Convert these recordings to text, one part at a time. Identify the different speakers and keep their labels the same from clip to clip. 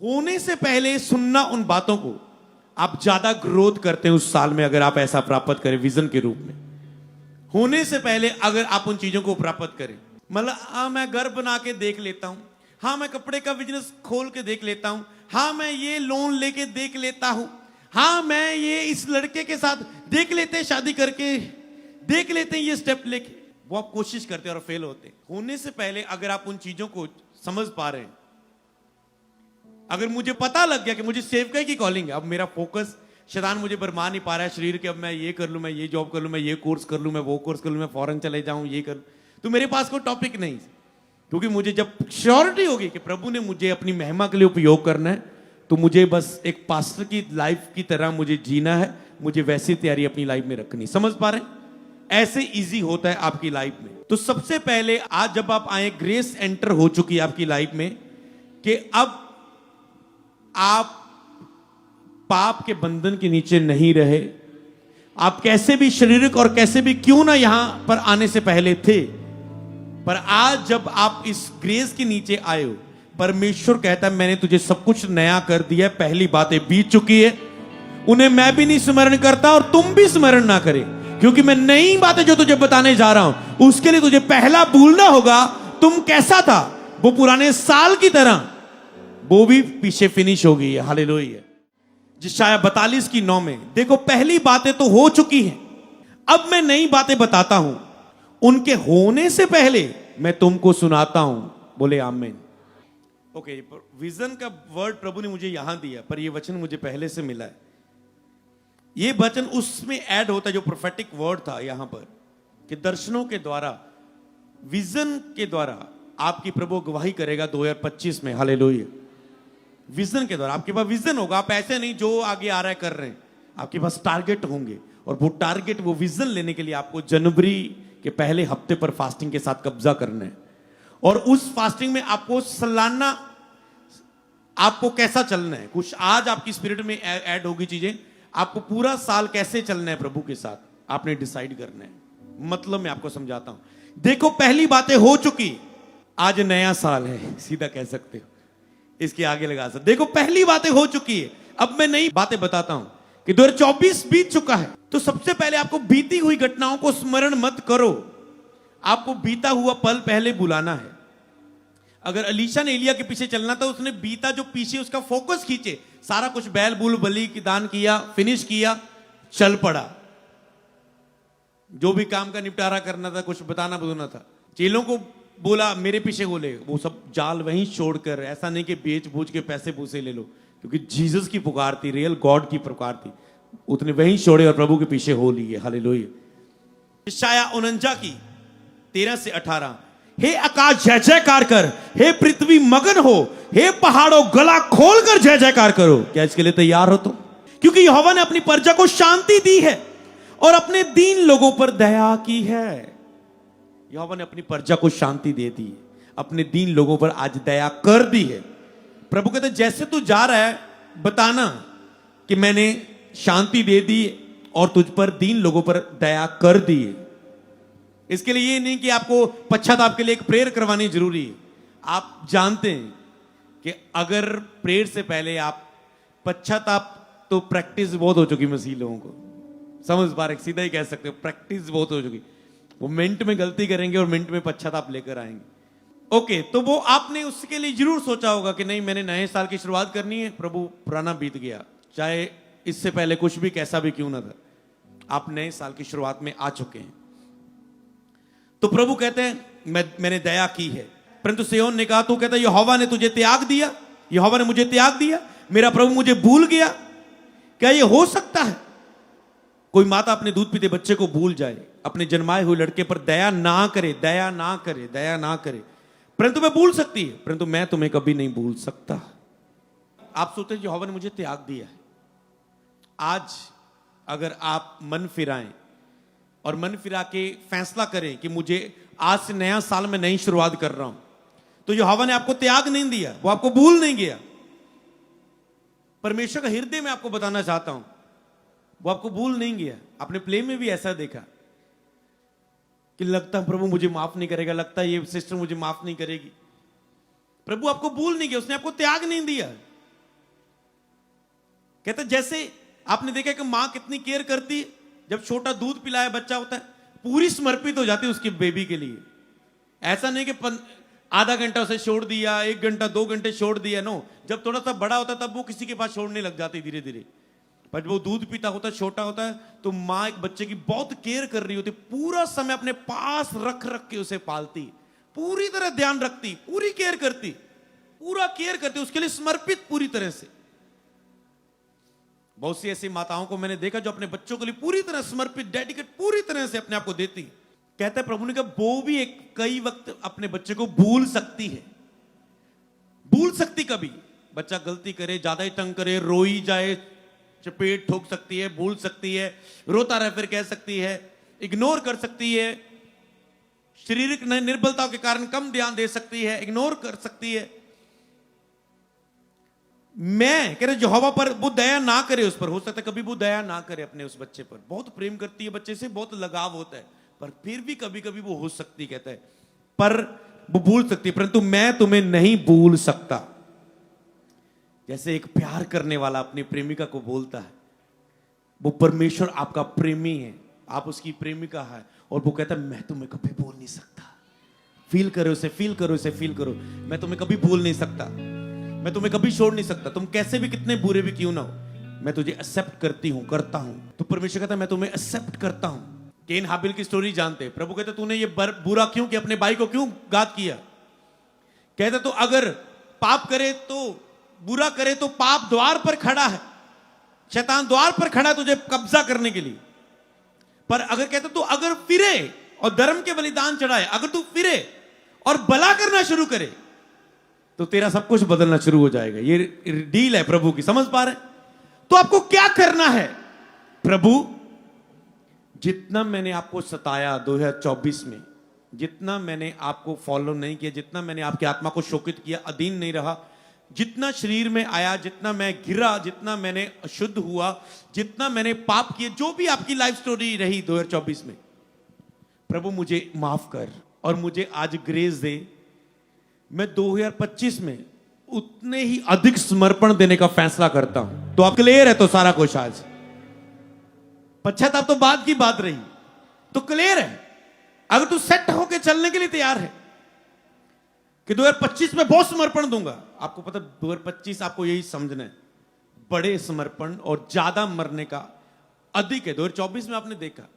Speaker 1: होने से पहले सुनना उन बातों को, आप ज्यादा ग्रोथ करते हैं उस साल में अगर आप ऐसा प्राप्त करें विजन के रूप में। होने से पहले अगर आप उन चीजों को प्राप्त करें, मतलब हाँ मैं घर बना के देख लेता हूं, हाँ मैं कपड़े का बिजनेस खोल के देख लेता हूं, हाँ मैं ये लोन लेके देख लेता हूं, हाँ मैं ये इस लड़के के साथ देख लेते हैं, शादी करके देख लेते हैं, ये स्टेप लेके, वो आप कोशिश करते हैं और फेल होते हैं। होने से पहले अगर आप उन चीजों को समझ पा रहे हैं, अगर मुझे पता लग गया कि मुझे सेवकाई की कॉलिंग है, अब मेरा फोकस, शैतान मुझे बरमा नहीं पा रहा है शरीर के, अब मैं ये कर लूं, मैं ये जॉब कर लूं, मैं ये कोर्स कर लूं, मैं वो कोर्स कर लूं, मैं फॉरेन चले जाऊं, ये कर, तो मेरे पास कोई टॉपिक नहीं, क्योंकि मुझे जब श्योरिटी होगी कि प्रभु ने मुझे अपनी महिमा के लिए उपयोग करना है, तो मुझे बस एक पास्टर की लाइफ की तरह मुझे जीना है, मुझे वैसी तैयारी अपनी लाइफ में रखनी। समझ पा रहे हैं? ऐसे इजी होता है आपकी लाइफ में। तो सबसे पहले आज जब आप आए, ग्रेस एंटर हो चुकी है आपकी लाइफ में कि अब आप पाप के बंधन के नीचे नहीं रहे। आप कैसे भी शारीरिक और कैसे भी क्यों ना यहां पर आने से पहले थे, पर आज जब आप इस ग्रेस के नीचे आए हो, परमेश्वर कहता है मैंने तुझे सब कुछ नया कर दिया, पहली बातें बीत चुकी है, उन्हें मैं भी नहीं स्मरण करता और तुम भी स्मरण ना करें, क्योंकि मैं नई बातें जो तुझे बताने जा रहा हूं उसके लिए तुझे पहला भूलना होगा तुम कैसा था। वो पुराने साल की तरह वो भी पीछे फिनिश हो गई है। हालेलुया। यशायाह 42:9 में देखो, पहली बातें तो हो चुकी हैं, अब मैं नई बातें बताता हूं, उनके होने से पहले मैं तुमको सुनाता हूं। बोले आमीन। ओके, विजन का वर्ड प्रभु ने मुझे यहां दिया, पर यह वचन मुझे पहले से मिला है। यह वचन उसमें ऐड होता है जो प्रोफेटिक वर्ड था यहां पर, कि दर्शनों के द्वारा, विजन के द्वारा आपकी प्रभु गवाही करेगा 2025 में। हालेलुया। विजन के द्वारा आपके पास विजन होगा, आप ऐसे नहीं जो आगे आ रहा है कर रहे हैं, आपके पास टारगेट होंगे, और वो टारगेट, वो विजन लेने के लिए आपको जनवरी के पहले हफ्ते पर फास्टिंग के साथ कब्जा करना है। और उस फास्टिंग में आपको सालाना, आपको कैसा चलना है, कुछ आज आपकी स्पिरिट में ऐड होगी चीजें, आपको पूरा साल कैसे चलना है प्रभु के साथ, आपने डिसाइड करना है। मतलब मैं आपको समझाता हूं। देखो, पहली बातें हो चुकी, आज नया साल है, सीधा कह सकते हो, इसके आगे लगा सकते। देखो, पहली बातें हो चुकी है, अब मैं नई बातें बताता हूं कि 2024 बीत चुका है। तो सबसे पहले आपको बीती हुई घटनाओं को स्मरण मत करो, आपको बीता हुआ पल पहले बुलाना है। अगर अलीशा ने एलिया के पीछे चलना था, उसने बीता जो पीछे उसका फोकस खींचे, सारा कुछ बैल बूल बलि की दान किया, फिनिश किया, चल पड़ा। जो भी काम का निपटारा करना था, कुछ बताना बुझना था, चेलों को बोला मेरे पीछे बोले, वो सब जाल वहीं छोड़कर, ऐसा नहीं कि बेच बूझ के पैसे पूसे ले लो, क्योंकि जीसस की पुकार थी, रियल गॉड की पुकार थी, उतने वहीं छोड़े और प्रभु के पीछे हो लिए। हालेलुया। यशायाह 49:13-18, हे आकाश जय जयकार कर, हे पृथ्वी मगन हो, हे पहाड़ों गला खोलकर जय जयकार करो। क्या इसके लिए तैयार हो तुम? क्योंकि यहोवा ने अपनी प्रजा को शांति दी है और अपने दीन लोगों पर दया की है। यहोवा ने अपनी प्रजा को शांति दे दी, अपने दीन लोगों पर आज दया कर दी है। प्रभु कहते जैसे तू जा रहा है, बताना कि मैंने शांति दे दी और तुझ पर दीन लोगों पर दया कर दी है। इसके लिए ये नहीं कि आपको पश्चाताप के लिए एक प्रेयर करवानी जरूरी है। आप जानते हैं कि अगर प्रेयर से पहले आप पश्चाताप, तो प्रैक्टिस बहुत हो चुकी मसीह लोगों को, समझ पा रहे, सीधा ही कह सकते हो, प्रैक्टिस बहुत हो चुकी। वो मिनट में गलती करेंगे और मिनट में पश्चाताप लेकर आएंगे। ओके, तो वो आपने उसके लिए जरूर सोचा होगा कि नहीं, मैंने नए साल की शुरुआत करनी है, प्रभु पुराना बीत गया, चाहे इससे पहले कुछ भी कैसा भी क्यों ना था, आप नए साल की शुरुआत में आ चुके हैं। तो प्रभु कहते हैं मैंने दया की है। परंतु सिय्योन ने कहा, तो कहता है यहोवा ने तुझे त्याग दिया, यहोवा ने मुझे त्याग दिया, मेरा प्रभु मुझे भूल गया। क्या ये हो सकता है? कोई माता अपने दूध पीते बच्चे को भूल जाए, अपने जन्माए हुए लड़के पर दया ना करे, दया ना करे, दया ना करे। परंतु मैं भूल सकती है, परंतु मैं तुम्हें कभी नहीं भूल सकता। आप सोचते हैं यहोवा ने मुझे त्याग दिया है। आज अगर आप मन फिराएं और मन फिरा के फैसला करें कि मुझे आज से नया साल में नई शुरुआत कर रहा हूं, तो यहोवा ने आपको त्याग नहीं दिया, वो आपको भूल नहीं गया। परमेश्वर का हृदय में आपको बताना चाहता हूं, वो आपको भूल नहीं गया। आपने प्ले में भी ऐसा देखा कि लगता है प्रभु मुझे माफ नहीं करेगा, लगता है ये सिस्टर मुझे माफ नहीं करेगी। प्रभु आपको भूल नहीं गया, उसने आपको त्याग नहीं दिया। कहते जैसे आपने देखा कि मां कितनी केयर करती है, जब छोटा दूध पिलाया बच्चा होता है पूरी समर्पित हो जाती है उसके बेबी के लिए। ऐसा नहीं कि आधा घंटा उसे छोड़ दिया, 1 घंटा 2 घंटे छोड़ दिया, नो। जब थोड़ा सा बड़ा होता है तब वो किसी के पास छोड़ने लग जाती धीरे धीरे। पर जब वो दूध पीता होता है, छोटा होता है, तो माँ एक बच्चे की बहुत केयर कर रही होती, पूरा समय अपने पास रख रख के उसे पालती, पूरी तरह ध्यान रखती, पूरी केयर करती, पूरा केयर करती, उसके लिए समर्पित पूरी तरह से। बहुत सी ऐसी माताओं को मैंने देखा जो अपने बच्चों के लिए पूरी तरह समर्पित, डेडिकेट, पूरी तरह से अपने आप को देती। कहता है प्रभु ने कहा वो भी एक कई वक्त अपने बच्चे को भूल सकती है, भूल सकती। कभी बच्चा गलती करे, ज्यादा ही तंग करे, रोई जाए, चपेट ठोक सकती है, भूल सकती है, रोता रहे फिर कह सकती है, इग्नोर कर सकती है, शारीरिक निर्बलता के कारण कम ध्यान दे सकती है, इग्नोर कर सकती है। मैं कह रहा यहोवा पर वो दया ना करे, उस पर हो सकता है कभी वो दया ना करे अपने उस बच्चे पर, बहुत प्रेम करती है बच्चे से, बहुत लगाव होता है, पर फिर भी कभी कभी वो हो सकती, कहता है, पर वो भूल सकती है, परंतु मैं तुम्हें नहीं भूल सकता। जैसे एक प्यार करने वाला अपनी प्रेमिका को बोलता है, वो परमेश्वर आपका प्रेमी है, आप उसकी प्रेमिका है, और वो कहता है मैं तुम्हें कभी भूल नहीं सकता। फील करो उसे, फील करो उसे, फील करो, मैं तुम्हें कभी भूल नहीं सकता, मैं तुम्हें कभी छोड़ नहीं सकता, तुम कैसे भी कितने बुरे भी क्यों ना हो, मैं तुझे एक्सेप्ट करती हूं, करता हूं। तो परमेश्वर कहता है मैं तुम्हें एक्सेप्ट करता हूं। केन हाबिल की स्टोरी जानते हैं। प्रभु कहते तूने ये बुरा क्यों किया, अपने भाई को क्यों घात किया। कहता तो अगर पाप करे तो, बुरा करे तो पाप द्वार पर खड़ा है, शैतान द्वार पर खड़ा है तुझे कब्जा करने के लिए। पर अगर कहता तू अगर फिरे और धर्म के बलिदान चढ़ाए, अगर तू फिरे और भला करना शुरू करे तो तेरा सब कुछ बदलना शुरू हो जाएगा। ये डील है प्रभु की, समझ पा रहे? तो आपको क्या करना है? प्रभु जितना मैंने आपको सताया 2024 में, जितना मैंने आपको फॉलो नहीं किया, जितना मैंने आपकी आत्मा को शोकित किया, अधीन नहीं रहा, जितना शरीर में आया, जितना मैं गिरा, जितना मैंने अशुद्ध हुआ, जितना मैंने पाप किए, जो भी आपकी लाइफ स्टोरी रही 2024 में, प्रभु मुझे माफ कर और मुझे आज ग्रेस दे। मैं 2025 में उतने ही अधिक समर्पण देने का फैसला करता हूं। तो आप क्लियर है? तो सारा कुछ आज पश्चाताप तो बाद की बात रही, तो क्लियर है। अगर तू सेट होके चलने के लिए तैयार है कि 2025 में बहुत समर्पण दूंगा, आपको पता 2025 आपको यही समझना है, बड़े समर्पण और ज्यादा मरने का अधिक है। 2024 में आपने देखा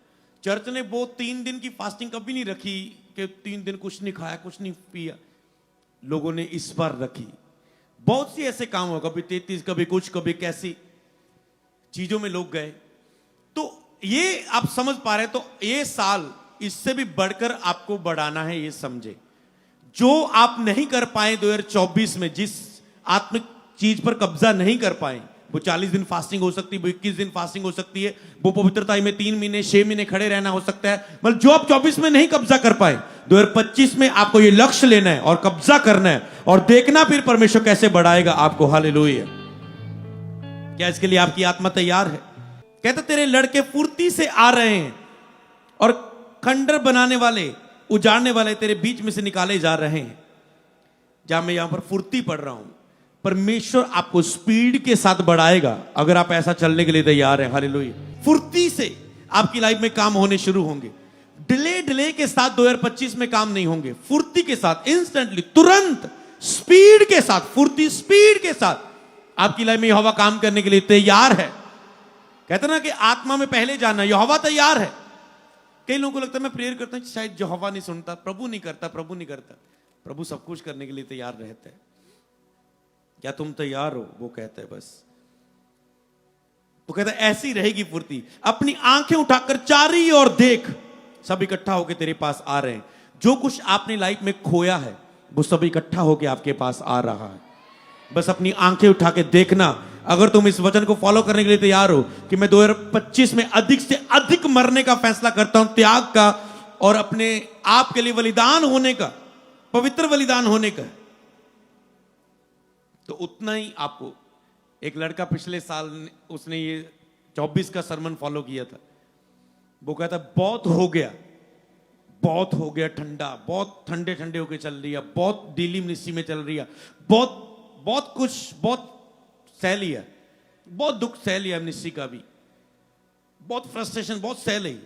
Speaker 1: चर्च ने वो 3 दिन की फास्टिंग कभी नहीं रखी कि 3 दिन कुछ नहीं खाया, कुछ नहीं पिया। लोगों ने इस बार रखी। बहुत सी ऐसे काम हो, कभी 33, कभी कुछ, कभी कैसी चीजों में लोग गए। तो ये आप समझ पा रहे हैं? तो ये साल इससे भी बढ़कर आपको बढ़ाना है, ये समझे। जो आप नहीं कर पाए 2024 में, जिस आत्मिक चीज पर कब्जा नहीं कर पाए, वो 40 दिन फास्टिंग हो सकती है, वो 21 दिन फास्टिंग हो सकती है, वो पवित्रता में 3 महीने 6 महीने खड़े रहना हो सकता है। मतलब जो आप 24 में नहीं कब्जा कर पाए, 2025 में आपको ये लक्ष्य लेना है और कब्जा करना है, और देखना फिर परमेश्वर कैसे बढ़ाएगा आपको। हालेलुया। क्या इसके लिए आपकी आत्मा तैयार है? कहता तेरे लड़के फुर्ती से आ रहे हैं और खंडर बनाने वाले, उजाड़ने वाले तेरे बीच में से निकाले जा रहे हैं। जहां मैं यहां पर फुर्ती पढ़ रहा हूं, परमेश्वर आपको स्पीड के साथ बढ़ाएगा अगर आप ऐसा चलने के लिए तैयार हैं। हालेलुया। फुर्ती से आपकी लाइफ में काम होने शुरू होंगे। डिले के साथ 2025 में काम नहीं होंगे, फुर्ती के साथ, इंस्टेंटली, तुरंत, स्पीड के साथ, फुर्ती स्पीड के साथ आपकी लाइफ में यहोवा काम करने के लिए तैयार है। कहते ना कि आत्मा में पहले जाना, यहोवा तैयार है। कई लोगों को लगता है मैं प्रेयर करता हूं शायद यहोवा नहीं सुनता, प्रभु नहीं करता, प्रभु नहीं करता। प्रभु सब कुछ करने के लिए तैयार रहता है। क्या तुम तैयार हो? वो कहता है बस। तो कहता है ऐसी रहेगी फुर्ती। अपनी आंखें उठाकर चारी ओर देख, सब इकट्ठा होकर तेरे पास आ रहे हैं। जो कुछ आपने लाइफ में खोया है वो सब इकट्ठा होकर आपके पास आ रहा है। बस अपनी आंखें उठा के देखना। अगर तुम इस वचन को फॉलो करने के लिए तैयार हो कि मैं 2025 में अधिक से अधिक मरने का फैसला करता हूं, त्याग का, और अपने आप के लिए बलिदान होने का, पवित्र बलिदान होने का, तो उतना ही आपको। एक लड़का पिछले साल उसने ये 24 का सरमन फॉलो किया था। वो कहता बहुत हो गया, बहुत हो गया ठंडा, बहुत ठंडे ठंडे होके चल रही है, बहुत डीली मिनिस्ट्री में चल रही है, बहुत कुछ बहुत सह लिया, बहुत दुख सह लिया मिनिस्ट्री का भी, बहुत फ्रस्ट्रेशन, बहुत सह ली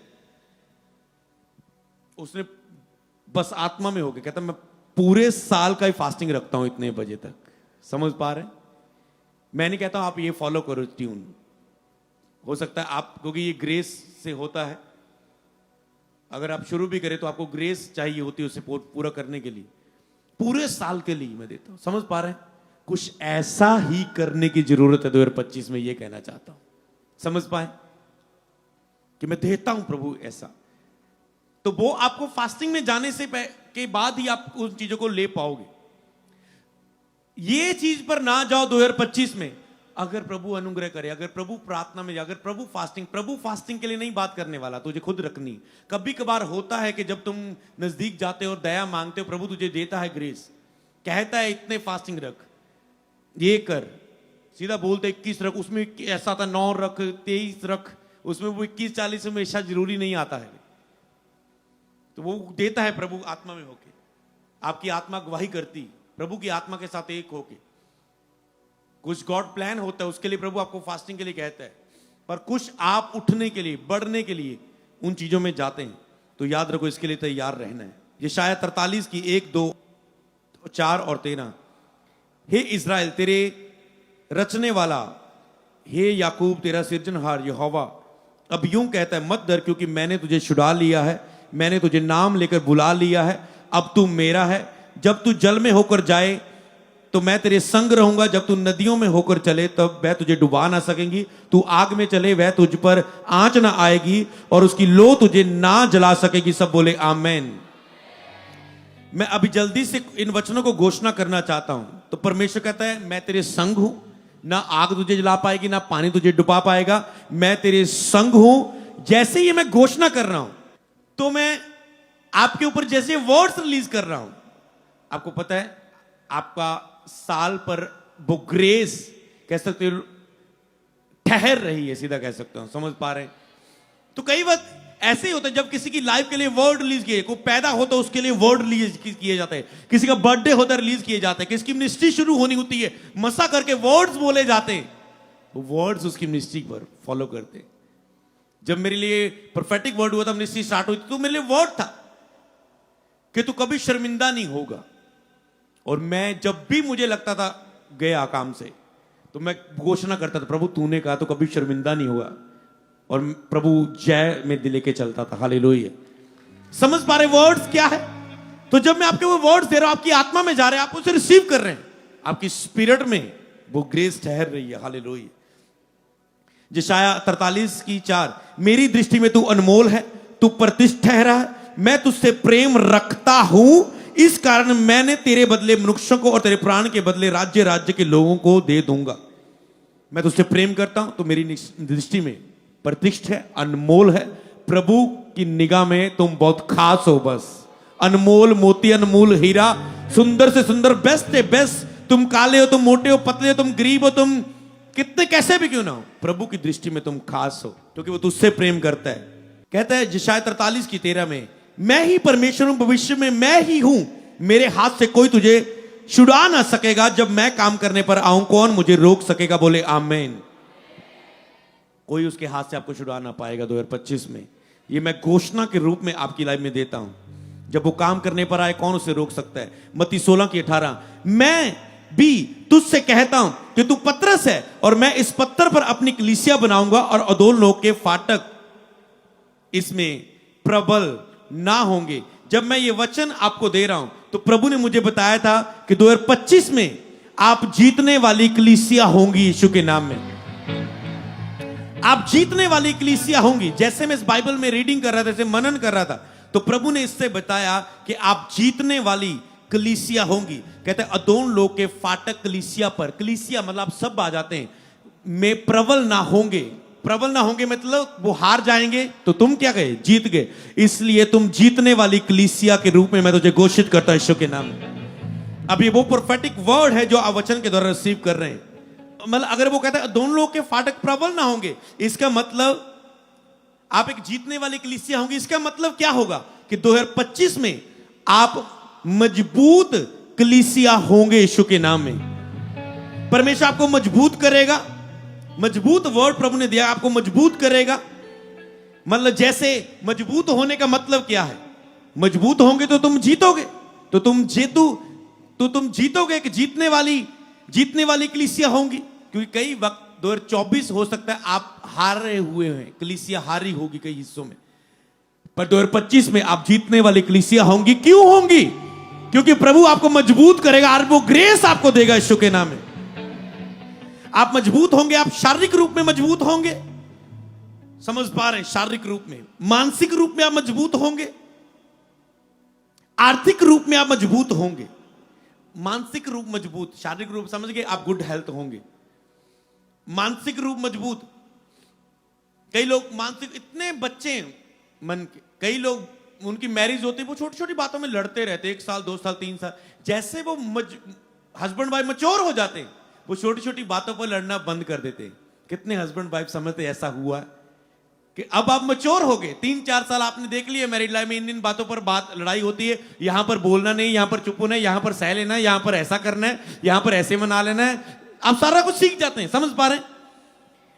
Speaker 1: उसने। बस आत्मा में हो गया, कहता मैं पूरे साल का ही फास्टिंग रखता हूं इतने बजे तक। समझ पा रहे हैं? मैं नहीं कहता हूं आप ये फॉलो करो ट्यून, हो सकता है आप, क्योंकि ये ग्रेस से होता है, अगर आप शुरू भी करें तो आपको ग्रेस चाहिए होती है उसे पूरा करने के लिए। पूरे साल के लिए मैं देता हूं। समझ पा रहे हैं? कुछ ऐसा ही करने की जरूरत है 2025 में, ये कहना चाहता हूं। समझ पाए कि मैं देता हूं प्रभु ऐसा, तो वो आपको फास्टिंग में जाने से के बाद ही आप उन चीजों को ले पाओगे। ये चीज पर ना जाओ 2025 में। अगर प्रभु अनुग्रह करे, अगर प्रभु प्रार्थना में, अगर प्रभु फास्टिंग के लिए नहीं बात करने वाला, तुझे खुद रखनी। कभी कभार होता है कि जब तुम नजदीक जाते हो और दया मांगते हो, प्रभु तुझे देता है ग्रेस, कहता है इतने फास्टिंग रख, ये कर, सीधा बोलते 21 रख, उसमें ऐसा था 9 रख, 23 रख, उसमें वो 21-40 हमेशा जरूरी नहीं आता है, तो वो देता है प्रभु आत्मा में होके। आपकी आत्मा गवाही करती प्रभु की आत्मा के साथ एक होके। कुछ गॉड प्लान होता है, उसके लिए प्रभु आपको फास्टिंग के लिए कहता है, पर कुछ आप उठने के लिए, बढ़ने के लिए उन चीजों में जाते हैं, तो याद रखो इसके लिए तैयार रहना है। ये शायद 43 की 1, 2, 4 और 13। हे इज़राइल तेरे रचने वाला, हे याकूब तेरा सिरजनहार यहोवा अब यूं कहता है, मत डर क्योंकि मैंने तुझे छुड़ा लिया है, मैंने तुझे नाम लेकर बुला लिया है, अब तू मेरा है। जब तू जल में होकर जाए तो मैं तेरे संग रहूंगा, जब तू नदियों में होकर चले तब वह तुझे डुबा ना सकेंगी, तू आग में चले वह तुझ पर आंच ना आएगी और उसकी लो तुझे ना जला सकेगी। सब बोले आमेन। मैं अभी जल्दी से इन वचनों को घोषणा करना चाहता हूं। तो परमेश्वर कहता है मैं तेरे संग हूं, ना आग तुझे जला पाएगी ना पानी तुझे डुबा पाएगा, मैं तेरे संग हूं। जैसे ही मैं घोषणा कर रहा हूं तो मैं आपके ऊपर जैसे वर्ड्स रिलीज कर रहा हूं, आपको पता है आपका साल पर वो ग्रेस कह सकते हो ठहर रही है, सीधा कह सकता हूं। समझ पा रहे हैं? तो कई बार ऐसे ही होता है, जब किसी की लाइफ के लिए वर्ड रिलीज किए, कोई पैदा होता है उसके लिए वर्ड रिलीज किए जाते हैं, किसी का बर्थडे होता है रिलीज किए जाते हैं, किसी की मिनिस्ट्री शुरू होनी होती है मसा करके वर्ड्स बोले जाते हैं, वो वर्ड्स उसकी मिनिस्ट्री पर फॉलो करते हैं। जब मेरे लिए प्रोफेटिक वर्ड हुआ था, मिनिस्ट्री स्टार्ट हुई थी, तो मेरे लिए वर्ड था कि तू कभी शर्मिंदा नहीं होगा। और मैं जब भी मुझे लगता था गया काम से, तो मैं घोषणा करता था प्रभु तूने कहा तो कभी शर्मिंदा नहीं होगा, और प्रभु जय में दिले के चलता था। हालेलुया। समझ पा रहे वर्ड्स क्या है? तो जब मैं आपके वो वर्ड्स दे रहा हूं, आपकी आत्मा में जा रहे हैं, आप उसे रिसीव कर रहे हैं, आपकी स्पिरिट में वो ग्रेस ठहर रही है। हालेलुया। यशायाह 43 की 4, मेरी दृष्टि में तू अनमोल है, तू प्रतिष्ठा है, मैं तुझसे प्रेम रखता हूं, इस कारण मैंने तेरे बदले मनुष्यों को और तेरे प्राण के बदले राज्य राज्य के लोगों को दे दूंगा। मैं तुझसे प्रेम करता हूं, तो मेरी दृष्टि में प्रतिष्ठा है, अनमोल है। प्रभु की निगाह में तुम बहुत खास हो, बस अनमोल मोती, अनमोल हीरा, सुंदर से सुंदर, बेस्ट है बेस्ट। तुम काले हो, तुम मोटे हो, पतले हो, तुम गरीब हो, तुम कितने कैसे भी क्यों ना हो, प्रभु की दृष्टि में तुम खास हो, क्योंकि वो तुझसे प्रेम करता है। कहता है यशायाह 43 की 13 में, मैं ही परमेश्वर हूं, भविष्य में मैं ही हूं, मेरे हाथ से कोई तुझे छुड़ा ना सकेगा, जब मैं काम करने पर आऊं कौन मुझे रोक सकेगा। बोले आमेन। कोई उसके हाथ से आपको छुड़ा ना पाएगा 2025 में। ये मैं घोषणा के रूप में आपकी लाइफ में देता हूं। जब वो काम करने पर आए कौन उसे रोक सकता है। मत्ती 16 की 18, मैं भी तुझसे कहता हूं कि तू पतरस है और मैं इस पत्थर पर अपनी कलीसिया बनाऊंगा और अधोल लोक के फाटक इसमें प्रबल ना होंगे। जब मैं ये वचन आपको दे रहा हूं तो प्रभु ने मुझे बताया था कि 2025 में आप जीतने वाली कलीसिया होंगी। यीशु के नाम में आप जीतने वाली कलीसिया होंगी। जैसे मैं इस बाइबल में रीडिंग कर रहा था, जैसे मनन कर रहा था, तो प्रभु ने इससे बताया कि आप जीतने वाली कलीसिया होंगी। कहते हैं अदोन लोक के फाटक कलीसिया पर, कलीसिया मतलब आप सब आ जाते हैं, में प्रबल ना होंगे। प्रबल ना होंगे मतलब वो हार जाएंगे तो तुम क्या गए, जीत गए। इसलिए तुम जीतने वाली कलीसिया के रूप में मैं तुझे घोषित करता हूं यीशु के नाम में। अब ये वो प्रोफेटिक वर्ड है जो आप वचन के द्वारा रिसीव कर रहे हैं। मतलब अगर वो कहता है दोनों लोग के फाटक प्रबल ना होंगे, इसका मतलब आप एक जीतने वाली कलीसिया होंगी। इसका मतलब क्या होगा कि 2025 में आप मजबूत कलीसिया होंगे यीशु के नाम में। परमेश्वर आपको मजबूत करेगा, मजबूत वर्ड प्रभु ने दिया, आपको मजबूत करेगा। मतलब जैसे मजबूत होने का मतलब क्या है? मजबूत होंगे तो तुम जीतोगे, तो तुम जीतोगे। एक जीतने वाली कलीसिया होंगी। क्योंकि कई वक्त 2024 हो सकता है आप हारे हुए हैं, कलीसिया हारी होगी कई हिस्सों में, पर 2025 में आप जीतने वाली कलीसिया होंगी। क्यों होंगी? क्योंकि प्रभु आपको मजबूत करेगा और वो ग्रेस आपको देगा यीशु के नाम में। आप मजबूत होंगे, आप शारीरिक रूप में मजबूत होंगे। समझ पा रहे हैं? शारीरिक रूप में, मानसिक रूप में आप मजबूत होंगे, आर्थिक रूप में आप मजबूत होंगे। मानसिक रूप मजबूत, शारीरिक रूप समझ गए, आप गुड हेल्थ होंगे। मानसिक रूप मजबूत, कई लोग मानसिक इतने बच्चे हैं मन के, कई लोग उनकी मैरिज होती है, वो छोटी छोटी बातों में लड़ते रहते, 1 साल 2 साल 3 साल। जैसे वो हस्बैंड वाइफ मैच्योर हो जाते हैं, वो छोटी छोटी बातों पर लड़ना बंद कर देते हैं। कितने हस्बैंड वाइफ समझते ऐसा हुआ कि अब आप मैच्योर हो गए, 3-4 साल आपने देख लिया मैरिड लाइफ में, इन बातों पर लड़ाई होती है। यहां पर बोलना नहीं, यहां पर चुप होना है, यहां पर सह लेना है, यहां पर ऐसा करना है, यहां पर ऐसे मना लेना है। आप सारा कुछ सीख जाते हैं। समझ पा रहे हैं?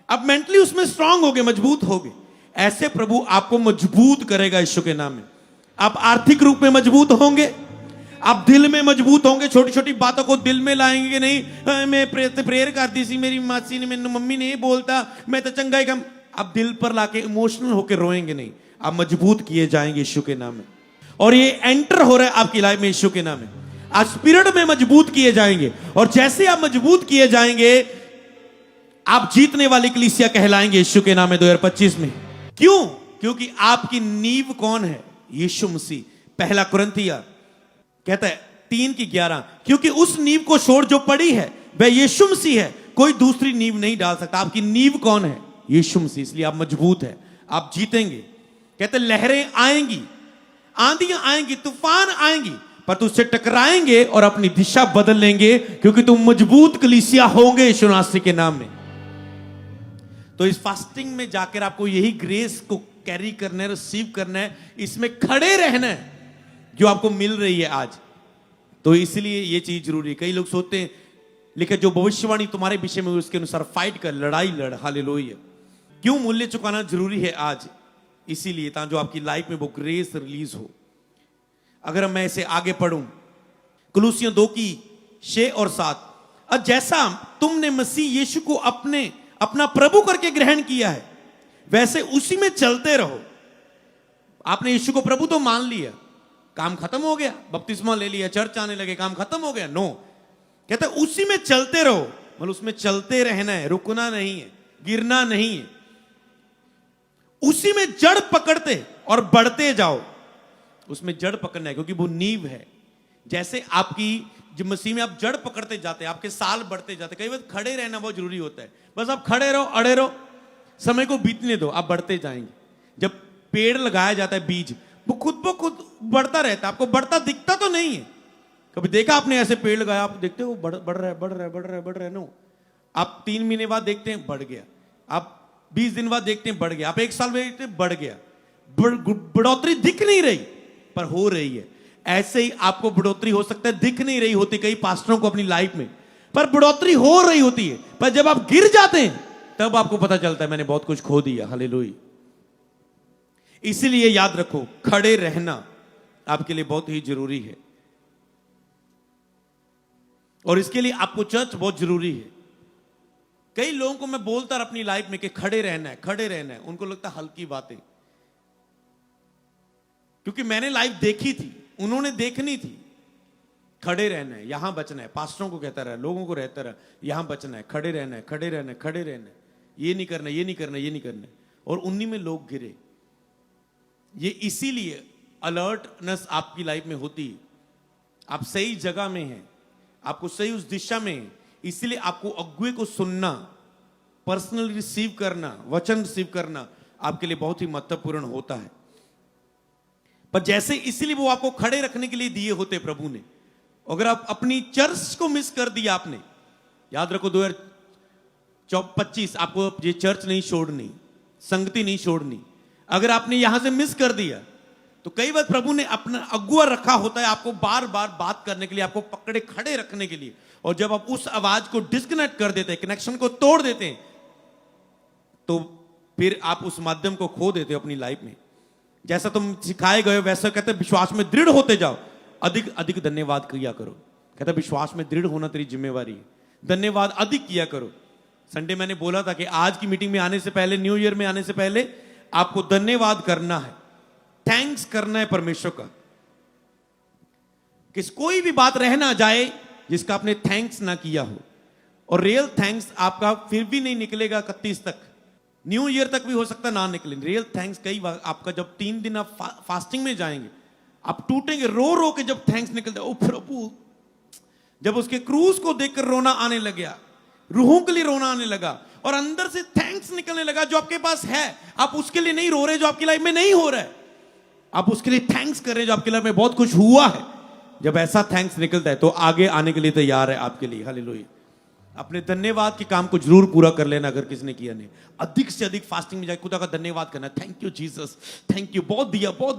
Speaker 1: अब मेंटली उसमें स्ट्रांग हो गए, मजबूत हो गए। ऐसे प्रभु आपको मजबूत करेगा यीशु के नाम में। आप आर्थिक रूप में मजबूत होंगे, आप दिल में मजबूत होंगे, छोटी छोटी बातों को दिल में लाएंगे नहीं। मैं प्रेयर करती थी, मेरी मासी ने, मेरी मम्मी ने बोलता, मैं तो चंगा ही कम। आप दिल पर लाके इमोशनल होकर रोएंगे नहीं, आप मजबूत किए जाएंगे यीशु के नाम में। और ये एंटर हो रहा है आपकी लाइफ में यीशु के नाम में। आज स्पिरिट में मजबूत किए जाएंगे, और जैसे आप मजबूत किए जाएंगे, आप जीतने वाली कलीसिया कहलाएंगे यीशु के नाम में 2025 में। क्यों? क्योंकि आपकी नींव कौन है? यीशु मसीह। पहला कुरिन्थिया कहता है 3:11, क्योंकि उस नींव को छोड़ जो पड़ी है वह यीशु मसीह है, कोई दूसरी नींव नहीं डाल सकता। आपकी नींव कौन है? यीशु मसीह। इसलिए आप मजबूत है, आप जीतेंगे। कहते लहरें आएंगी, आंधियां आएंगी, तूफान आएंगी, पर तुझसे टकराएंगे और अपनी दिशा बदल लेंगे, क्योंकि तुम मजबूत कलीसिया होंगे यीशु मसीह के नाम में। तो इस फास्टिंग में जाकर आपको यही ग्रेस को कैरी करना है, रिसीव करना है, इसमें खड़े रहना है जो आपको मिल रही है आज। तो इसलिए ये चीज जरूरी है। कई लोग सोचते हैं, लेकिन जो भविष्यवाणी तुम्हारे विषय में उसके अनुसार फाइट कर, लड़ाई लड़। हालेलुया। क्यों मूल्य चुकाना जरूरी है आज? इसीलिए ताकि जो आपकी लाइफ में वो ग्रेस रिलीज हो। अगर मैं इसे आगे पढ़ूं, कुलुसियों 2:6 और 7, और जैसा तुमने मसीह यीशु को अपना प्रभु करके ग्रहण किया है, वैसे उसी में चलते रहो। आपने यीशु को प्रभु तो मान लिया, काम खत्म हो गया, बपतिस्मा ले लिया, चर्च आने लगे, काम खत्म हो गया? नो, कहता है उसी में चलते रहो। मतलब उसमें चलते रहना है, रुकना नहीं है, गिरना नहीं है। उसी में जड़ पकड़ते और बढ़ते जाओ। उसमें जड़ पकड़ना है, क्योंकि वो नींव है। जैसे आपकी जब मसीह में आप जड़ पकड़ते जाते हैं, आपके साल बढ़ते जाते। कई बार खड़े रहना बहुत जरूरी होता है। बस आप खड़े रहो, अड़े रहो, समय को बीतने दो, आप बढ़ते जाएंगे। जब पेड़ लगाया जाता है, बीज, वो खुद ब खुद बढ़ता रहता है। आपको बढ़ता दिखता तो नहीं है। कभी देखा आपने ऐसे पेड़ लगाया, आप देखते हो बढ़ रहा है, बढ़ रहा है, बढ़ रहा है, बढ़ रहा है? नो, आप 3 महीने बाद देखते हैं बढ़ गया, आप 20 दिन बाद देखते हैं बढ़ गया, आप 1 साल में देखते हैं बढ़ गया। बढ़ोतरी दिख नहीं रही, पर हो रही है। ऐसे ही आपको बढ़ोतरी हो सकता है, दिख नहीं रही होती कई पास्टरों को अपनी लाइफ में, पर बढ़ोतरी हो रही होती है। पर जब आप गिर जाते हैं, तब आपको पता चलता है मैंने बहुत कुछ खो दिया। हालेलुया। इसीलिए याद रखो, खड़े रहना आपके लिए बहुत ही जरूरी है, और इसके लिए आपको चर्च बहुत जरूरी है। कई लोगों को मैं बोलता रहा अपनी लाइफ में कि खड़े रहना है, खड़े रहना है। उनको लगता है हल्की बातें, क्योंकि मैंने लाइफ देखी थी, उन्होंने देखनी थी। खड़े रहना है, यहां बचना है। पास्टरों को कहता रहा, लोगों को रहता रहा, यहां बचना है, खड़े रहना है, खड़े रहना है, खड़े रहना है, ये नहीं करना, ये नहीं करना, ये नहीं करना। और उन्हीं में लोग गिरे। ये इसीलिए अलर्टनेस आपकी लाइफ में होती है। आप सही जगह में हैं, आपको सही उस दिशा में है, इसलिए आपको अगुए को सुनना, पर्सनल रिसीव करना, वचन रिसीव करना आपके लिए बहुत ही महत्वपूर्ण होता है। पर जैसे इसलिए वो आपको खड़े रखने के लिए दिए होते प्रभु ने। अगर आप अपनी चर्च को मिस कर दिया आपने, याद रखो 2025 आपको ये चर्च नहीं छोड़नी, संगति नहीं छोड़नी। अगर आपने यहां से मिस कर दिया, तो कई बार प्रभु ने अपना अगुआ रखा होता है आपको बार बार बात करने के लिए, आपको पकड़े खड़े रखने के लिए। और जब आप उस आवाज को डिस्कनेक्ट कर देते हैं, कनेक्शन को तोड़ देते हैं, तो फिर आप उस माध्यम को खो देते हो अपनी लाइफ में। जैसा तुम सिखाए गए वैसा कहते हैं विश्वास में दृढ़ होते जाओ, अधिक अधिक धन्यवाद किया करो। कहता है विश्वास में दृढ़ होना तेरी जिम्मेवारी है, धन्यवाद अधिक किया करो। संडे मैंने बोला था कि आज की मीटिंग में आने से पहले, न्यू ईयर में आने से पहले आपको धन्यवाद करना है, थैंक्स करना है परमेश्वर का। कि कोई भी बात रह ना जाए जिसका आपने थैंक्स ना किया हो, और रियल थैंक्स आपका फिर भी नहीं निकलेगा 31 तक, न्यू ईयर तक भी हो सकता है ना निकले। रियल थैंक्स कई बार आपका जब 3 दिन आप फास्टिंग में जाएंगे, आप टूटेंगे रो रो के, जब थैंक्स निकलता है, ओ प्रभु, जब उसके क्रूज को देखकर रोना आने लग गया, रूहों के लिए रोना आने लगा, और अंदर से थैंक्स निकलने लगा। जो आपके पास है आप उसके लिए नहीं रो रहे, जो आपकी लाइफ में नहीं हो रहा है आप उसके लिए थैंक्स कर रहे हैं, जो आपकी लाइफ में बहुत कुछ हुआ है। जब ऐसा थैंक्स निकलता है तो आगे आने के लिए तैयार है आपके लिए। हालेलुया। अपने धन्यवाद के काम को जरूर पूरा कर लेना अगर किसी ने किया नहीं। अधिक से अधिक फास्टिंग में जाकर खुदा का धन्यवाद करना, thank you Jesus, thank you, बहुत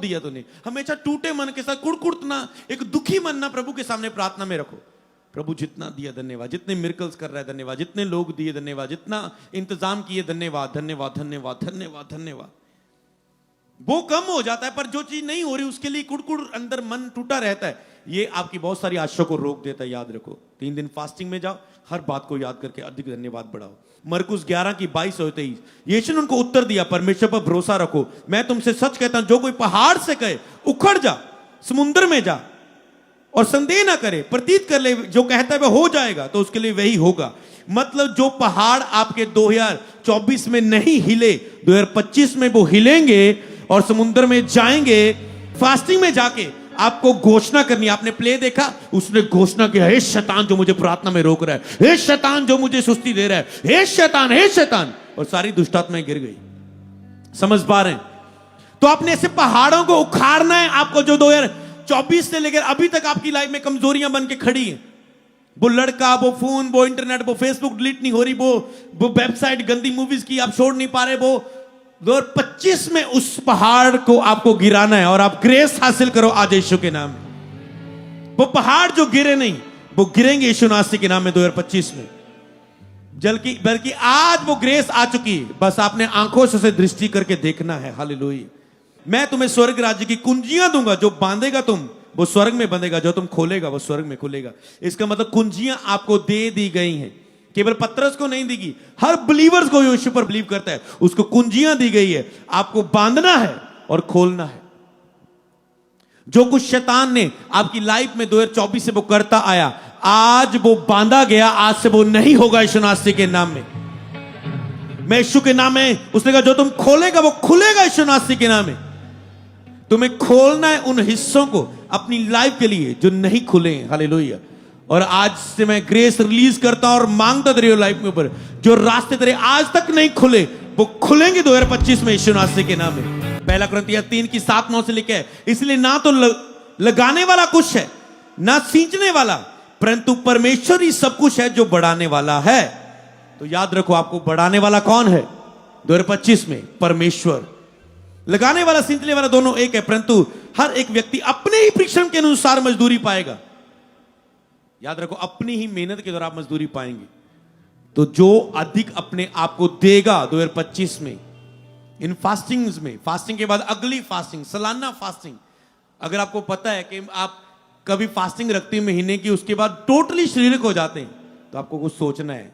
Speaker 1: दिया तूने। हमेशा टूटे मन के साथ, कुड़कुड़ना, एक दुखी मन ना प्रभु के सामने प्रार्थना में रखो। प्रभु जितना दिया धन्यवाद, जितने मिरेकल्स कर रहा है धन्यवाद, जितने लोग दिए धन्यवाद, जितना इंतजाम किए धन्यवाद, धन्यवाद धन्यवाद धन्यवाद धन्यवाद। वो कम हो जाता है, पर जो चीज नहीं हो रही उसके लिए कुड़कुड़ अंदर मन टूटा रहता है। ये आपकी बहुत सारी आशा को रोक देता है। याद रखो, 3 दिन फास्टिंग में जाओ, हर बात को याद करके अधिक धन्यवाद बढ़ाओ। मरकुस 11 की 22 और 23, यीशु ने उनको उत्तर दिया, परमेश्वर पर भरोसा रखो। मैं तुमसे सच कहता हूं, जो कोई पहाड़ से कहे उखड़ जा, समुद्र में जा, और संदेह ना करे, प्रतीत कर ले, जो कहता है वह हो जाएगा, तो उसके लिए वही होगा। मतलब जो पहाड़ आपके 2024 में नहीं हिले, 2025 में वो हिलेंगे और समुद्र में जाएंगे। फास्टिंग में जाके आपको घोषणा करनी है। आपने प्ले देखा, उसने घोषणा किया, हे शैतान जो मुझे प्रार्थना में रोक रहा है, हे शैतान जो मुझे सुस्ती दे रहा है, हे शैतान, हे शैतान, और सारी दुष्टात्माएं गिर गई। समझ पा रहे हैं? तो आपने ऐसे पहाड़ों को उखाड़ना है आपको, जो 2024 से लेकर अभी तक आपकी लाइफ में कमजोरियां बन के खड़ी हैं। वो लड़का, वो फोन, वो इंटरनेट, वो फेसबुक डिलीट नहीं हो रही, वो वेबसाइट, गंदी मूवीज की आप छोड़ नहीं पा रहे, वो 2025 में उस पहाड़ को आपको गिराना है, और आप ग्रेस हासिल करो आज यीशु के नाम में। वो पहाड़ जो गिरे नहीं, वो गिरेंगे यीशु नासरी के नाम में 2025 में। बल्कि आज वो ग्रेस आ चुकी है, बस आपने आंखों से दृष्टि करके देखना है। हालेलुया। मैं तुम्हें स्वर्ग राज्य की कुंजियां दूंगा, जो बांधेगा तुम वो स्वर्ग में बंधेगा, जो तुम खोलेगा वो स्वर्ग में खुलेगा। इसका मतलब कुंजियां आपको दे दी गई हैं, केवल पतरस को नहीं दी गई, हर बिलीवर्स को यीशु पर बिलीव करता है उसको कुंजियां दी गई है। आपको बांधना है और खोलना है। जो कुछ शैतान ने आपकी लाइफ में 2024 से वो करता आया, आज वो बांधा गया, आज से वो नहीं होगा यीशु नासरी के नाम में। मैं यीशु के नाम में, उसने कहा जो तुम खोलेगा वो खुलेगा यीशु नासरी के नाम में। तुम्हें खोलना है उन हिस्सों को अपनी लाइफ के लिए जो नहीं खुले हैं। हालेलुया। और आज से मैं ग्रेस रिलीज करता हूं और मांगता तेरी लाइफ में ऊपर, जो रास्ते तेरे आज तक नहीं खुले वो खुलेंगे 2025 में यीशु नासरी के नाम में। 1 कुरिन्थियों 3 की 7-9 से लिखे है, इसलिए ना तो लगाने वाला कुछ है ना सींचने वाला, परंतु परमेश्वर ही सब कुछ है जो बढ़ाने वाला है। तो याद रखो, आपको बढ़ाने वाला कौन है 2025 में? परमेश्वर। लगाने वाला सींचने वाला दोनों एक है, परंतु हर एक व्यक्ति अपने ही परिश्रम के अनुसार मजदूरी पाएगा। याद रखो, अपनी ही मेहनत के द्वारा आप मजदूरी पाएंगे। तो जो अधिक अपने आप को देगा 2025 में इन फास्टिंग्स में, फास्टिंग के बाद अगली फास्टिंग, सालाना फास्टिंग, अगर आपको पता है कि आप कभी फास्टिंग रखते हैं महीने की, उसके बाद टोटली शारीरिक हो जाते हैं, तो आपको कुछ सोचना है।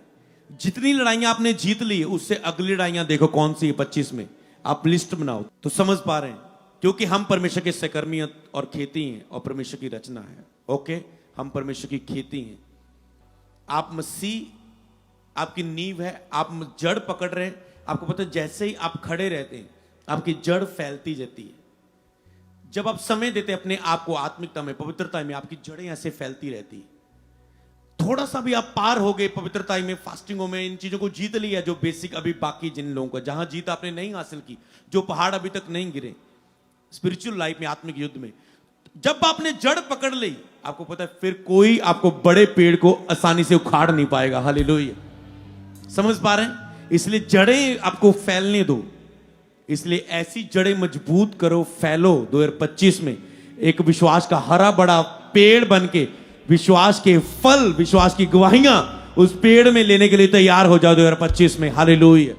Speaker 1: जितनी लड़ाइयां आपने जीत ली उससे अगली लड़ाइयां देखो कौन सी है 25 में, आप लिस्ट बनाओ। तो समझ पा रहे हैं? क्योंकि हम परमेश्वर के सहकर्मी और खेती हैं और परमेश्वर की रचना है। ओके, हम परमेश्वर की खेती हैं। आप मसीह, आपकी नींव है, आप जड़ पकड़ रहे हैं। आपको पता है, जैसे ही आप खड़े रहते हैं आपकी जड़ फैलती जाती है। जब आप समय देते हैं अपने आप को आत्मिकता में, पवित्रता में, आपकी जड़ें ऐसे फैलती रहती है। थोड़ा सा भी आप पार हो गए पवित्रता में, फास्टिंगों में, इन चीजों को जीत लिया जो बेसिक अभी बाकी जिन लोगों का, जहां जीत आपने नहीं हासिल की, जो पहाड़ अभी तक नहीं गिरे स्पिरिचुअल लाइफ में, आत्मिक युद्ध में, जब आपने जड़ पकड़ ली, आपको पता है फिर कोई आपको बड़े पेड़ को आसानी से उखाड़ नहीं पाएगा। हालेलुया। समझ पा रहे हैं? इसलिए जड़ें आपको फैलने दो। इसलिए ऐसी जड़ें मजबूत करो, फैलो 2025 में एक विश्वास का हरा बड़ा पेड़ बन के, विश्वास के फल, विश्वास की गवाहियां उस पेड़ में लेने के लिए तैयार हो जाओ 2025 में। हालेलुया।